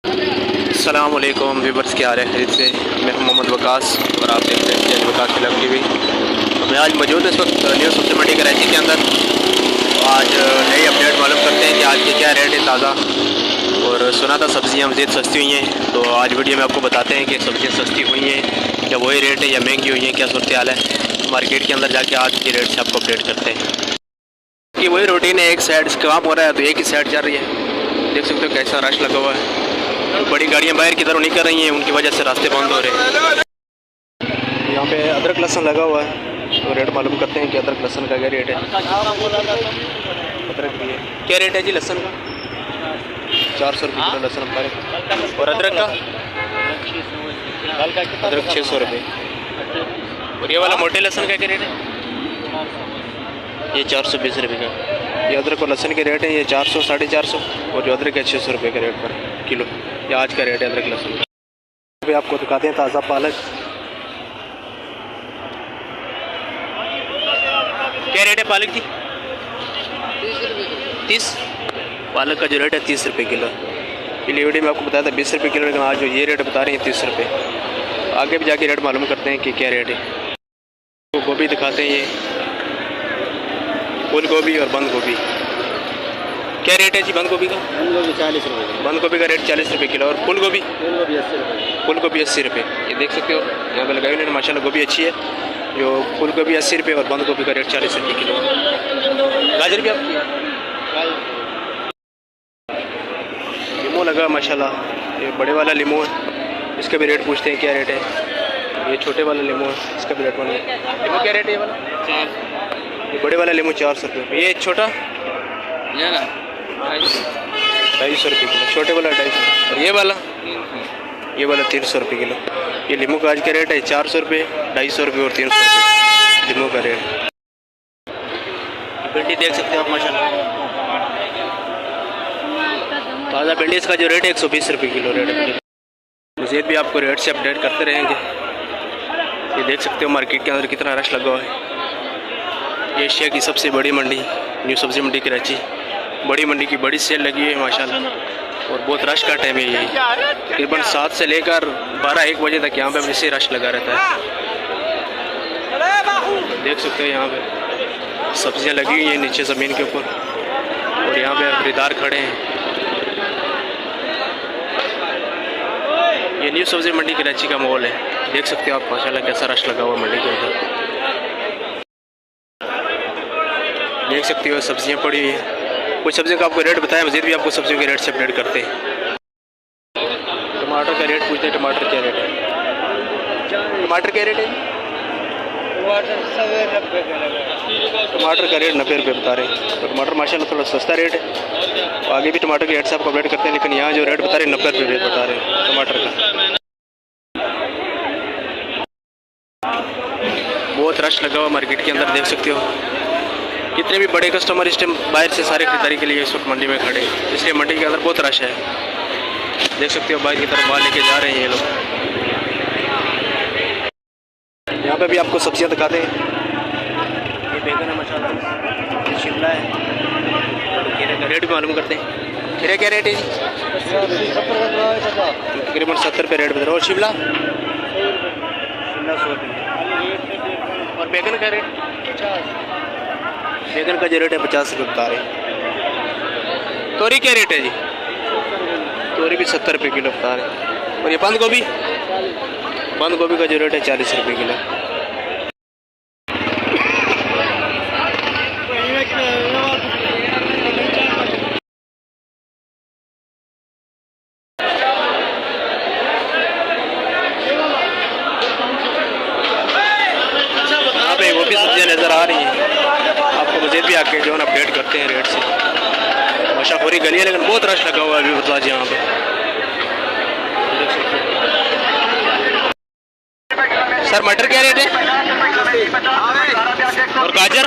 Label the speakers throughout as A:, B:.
A: अस्सलाम वालेकुम व्यूवर्स, क्या हाल है? खरीद से मैं हूं मोहम्मद वकास और आप देख रहे हैं वकास की लव टीवी। मैं आज मौजूद इस वक्त न्यू सब्जी मंडी कराची के अंदर। आज नई अपडेट मालूम करते हैं कि आज के क्या रेट है ताज़ा। और सुना था सब्ज़ियाँ मज़ीद सस्ती हुई हैं, तो आज वीडियो में आपको बताते हैं कि सब्ज़ियाँ सस्ती हुई हैं या वही रेट है या महंगी हुई हैं, क्या सूरत हाल है मार्केट के अंदर। जाके आज के रेट से आपको अपडेट करते हैं कि वही रूटीन है। एक साइड काम हो रहा है तो एक ही साइड चल रही है। देख सकते हो कैसा रश लगा हुआ है। तो बड़ी गाड़ियां बाहर की तरफ निकल रही हैं, उनकी वजह से रास्ते बंद हो रहे हैं। यहाँ पे अदरक लहसुन लगा हुआ है, तो रेट मालूम करते हैं कि अदरक लहसुन का क्या रेट है। अदरक भी है, क्या रेट है जी लहसुन का? 400 रुपये किलो लहसुन हमारे। और अदरक का? अदरक 600 रुपये। और ये वाला मोटे लहसुन का क्या रेट है? ये 420 रुपये का। ये अदरक और लहसुन के रेट है, ये 400 450। और जो अदरक है 600 रुपये के रेट पर किलो। ये आज का रेट है अदरक लहसुन का। अभी आपको दिखाते हैं ताज़ा पालक। क्या रेट है पालक की? 30। पालक का जो रेट है 30 रुपये किलो। पिछली वीडियो में आपको बताया था 20 रुपये किलो, लेकिन आज जो ये रेट बता रहे हैं 30 रुपये। आगे भी जाके रेट मालूम करते हैं कि क्या रेट है। तो गोभी दिखाते हैं, ये फूल गोभी और बंद गोभी। क्या रेट है जी बंद गोभी का?
B: बंद गोभी 40 रुपये।
A: बंद गोभी का रेट 40 रुपये किलो। और फूल गोभी?
B: 80 रुपये।
A: फूल गोभी 80 रुपये। ये देख सकते हो यहाँ पे लगाई हुई माशाल्लाह गोभी अच्छी है। जो फूल गोभी 80 रुपये और बंद गोभी का रेट 40 रुपये किलो। गाजर भी आपकी? लीमू लगा माशाल्लाह, ये बड़े वाला लीमू है, इसका भी रेट पूछते हैं क्या रेट है। ये छोटे वाला लीमू है, इसका भी रेट मालूम। लीमू क्या रेट है ये वाला? 4। ये बड़े वाला लीमू 400 रुपये। ये छोटा?
B: ये ना
A: 250 रुपये किलो। छोटे वाला 250। और ये वाला? ये वाला 300 रुपये किलो। ये लीमू का आज का रेट है 400 रुपये, 250 रुपये और 300 रुपये लीमू का रेट। भिंडी देख सकते हो आप माशाल्लाह, ताज़ा भिंडी। इसका जो रेट है 120 रुपये किलो रेट है। मज़ीद भी आपको रेट से अपडेट करते रहेंगे। ये देख सकते हो मार्केट के अंदर कितना रश लगा हुआ है। एशिया की सबसे बड़ी मंडी न्यू सब्ज़ी मंडी कराची। बड़ी मंडी की बड़ी सेल लगी हुई है माशाल्लाह। और बहुत रश का टाइम है ये, तकरीबन 7 से लेकर 12-1 बजे तक यहाँ पे वैसे रश लगा रहता है। देख सकते हो यहाँ पे सब्जियाँ लगी हुई हैं नीचे ज़मीन के ऊपर, और यहाँ पे खरीदार खड़े हैं। ये न्यू सब्ज़ी मंडी कराची का मॉल है। देख सकते हो आप माशाल्लाह कैसा रश लगा हुआ मंडी के अंदर। देख सकते हो सब्जियाँ पड़ी हुई हैं। कुछ सब्जियों का आपको रेट बताया, मज़ीद भी आपको सब्जियों के रेट से अपडेट करते हैं। टमाटर का रेट पूछते हैं, टमाटर क्या रेट है? टमाटर क्या रेट है? टमाटर का रेट 90 रुपये बता रहे हैं। तो टमाटर माशाल्लाह थोड़ा सस्ता रेट है। तो आगे भी टमाटर के रेट से आपको अपडेट करते हैं, लेकिन यहाँ जो रेट बता रहे हैं 90 रुपये रेट बता रहे हैं टमाटर का। बहुत रश लगा हुआ मार्केट के अंदर। देख सकते हो कितने भी बड़े कस्टमर इस टाइम बाहर से सारे खरीदारी के लिए इस वक्त मंडी में खड़े हैं, इसलिए मंडी के अंदर बहुत रश है। देख सकते हो बाहर की तरफ माल लेके जा रहे हैं ये लोग। यहाँ पे भी आपको सब्जियाँ दिखाते हैं। ये बैगन है माशाल्लाह, ये शिमला है। खीरे का रेट भी मालूम करते हैं। खीरे क्या रेट है जी? तकरीबन 70 रुपये रेट बता रहा। और शिमला? शिमला 100 रुपये। और बैगन का रेट? बैगन का जो रेट है 50 रुपये बता रहे। तोरी क्या रेट है जी? तोरी भी 70 रुपये किलो बता रहे। और ये बंद गोभी? बंद गोभी का जो रेट है 40 रुपये किलो। वो भी सब्जियाँ नज़र आ रही हैं आपको। मज़ीद भी आके जो है अपडेट करते हैं रेट से। माशा पूरी गली है, लेकिन बहुत रश लगा हुआ है अभी बता यहाँ पे। सर मटर क्या रेट है? और गाजर?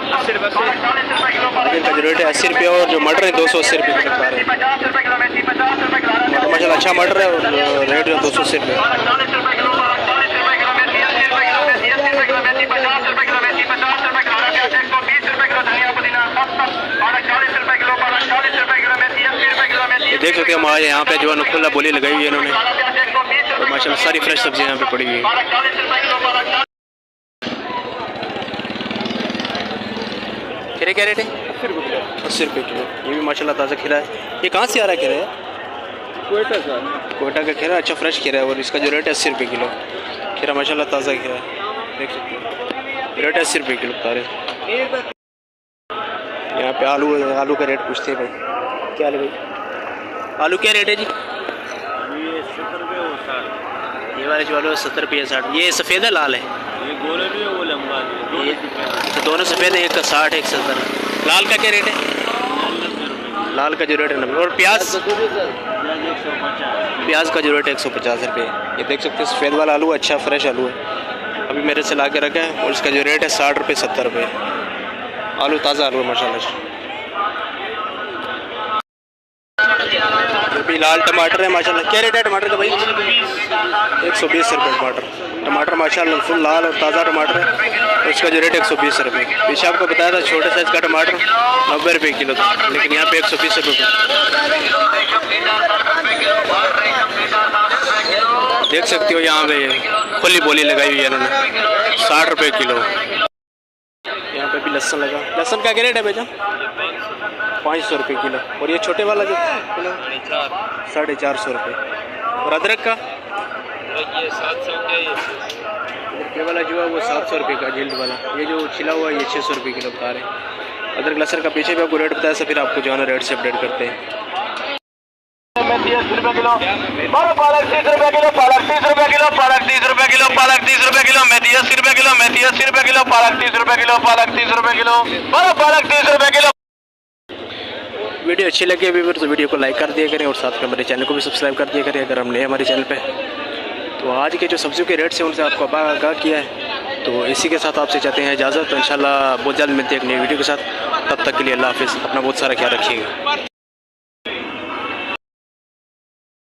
A: गाजर का जो रेट है 80 रुपये, और जो मटर है 280 रुपये किलो बता रहे हैं। माशाल्लाह अच्छा मटर है और रेट है 280 रुपये। देख सकते हैं हमारे यहाँ पे जो है ना खुला बोली लगाई हुई है इन्होंने, और माशाल्लाह सारी फ्रेश सब्जियाँ यहाँ पे पड़ी हुई है। खीरे क्या रेट है? 80 रुपये किलो। ये भी माशाल्लाह ताज़ा खीरा है। ये कहाँ से आ रहा है खीरा है?
B: कोयटा का।
A: कोयटा का खीरा, अच्छा फ्रेश खीरा है, और इसका जो रेट है 80 रुपये किलो। खीरा माशाल्लाह ताज़ा खीरा है, देख सकते हैं रेट है 80 रुपये किलो बता रहे। यहाँ पे आलू का रेट पूछते हैं भाई, क्या हाल है भाई? आलू क्या रेट है जी?
B: ये 70 रुपये और 60।
A: ये वाले जो आलू 70 रुपये 60। ये सफ़ेद है लाल है?
B: ये गोले भी है, वो लंबा भी है।
A: तो दोनों सफ़ेद है, एक का 60 एक 70। लाल का क्या रेट है? लाल का जो रेट है 90। और प्याज? प्याज का जो रेट है 150 रुपये। ये देख सकते हैं सफ़ेद वाला आलू अच्छा फ्रेश आलू है, अभी मेरे से ला के रखा है, और इसका जो रेट है 60 रुपये 70 रुपये। आलू ताज़ा आलू है माशाल्लाह से। अभी लाल टमाटर है माशाल्लाह। क्या रेट है टमाटर का भाई? 120 रुपये टमाटर। टमाटर माशाल्लाह फुल लाल और ताज़ा टमाटर है, और इसका जो रेट है 120 रुपये। पीछे आपको बताया था छोटे साइज़ का टमाटर 90 रुपये किलो था, लेकिन यहाँ पे 120 रुपये। देख सकते हो यहाँ पे खुली बोली लगाई हुई है इन्होंने, 60 रुपये किलो। यहाँ पे भी लहसुन लगा। लहसुन का क्या रेट है भैया? 500 रुपये किलो। और ये छोटे वाला जो किलो 450 रुपये। और अदरक का?
B: ये 700 के।
A: ये वाला जो है वो 700 रुपये का जिल्द वाला। ये जो छिला हुआ है ये 600 रुपये किलो बता रहे। अदरक लहसुन का पीछे भी आपको रेट बताया, फिर आपको जो है ना रेट से अपडेट करते हैं।
C: 30 रुपये किलो, पालक 30 रुपये किलो, पालक 30 रुपये किलो, पालक 30 रुपये किलो, पालक 30 रुपये किलो, मेथी 80 रुपये किलो, मेथी 80 रुपये किलो, पालक 30 रुपये किलो, पालक 30 रुपये किलो, पालक 30 रुपये किलो।
A: वीडियो अच्छी लगी अभी तो वीडियो को लाइक कर दिया करें, और साथ में हमारे चैनल को भी सब्सक्राइब कर दिया करें अगर हम नए हमारे चैनल पे। तो आज के जो सब्जियों के रेट्स हैं उनसे आपको आगाह किया है। तो इसी के साथ आपसे चाहते हैं इजाज़त। तो इंशाल्लाह बहुत जल्द मिलते हैं एक नई वीडियो के साथ। तब तक के लिए अल्लाह हाफिज़। अपना बहुत सारा ख्याल रखिएगा।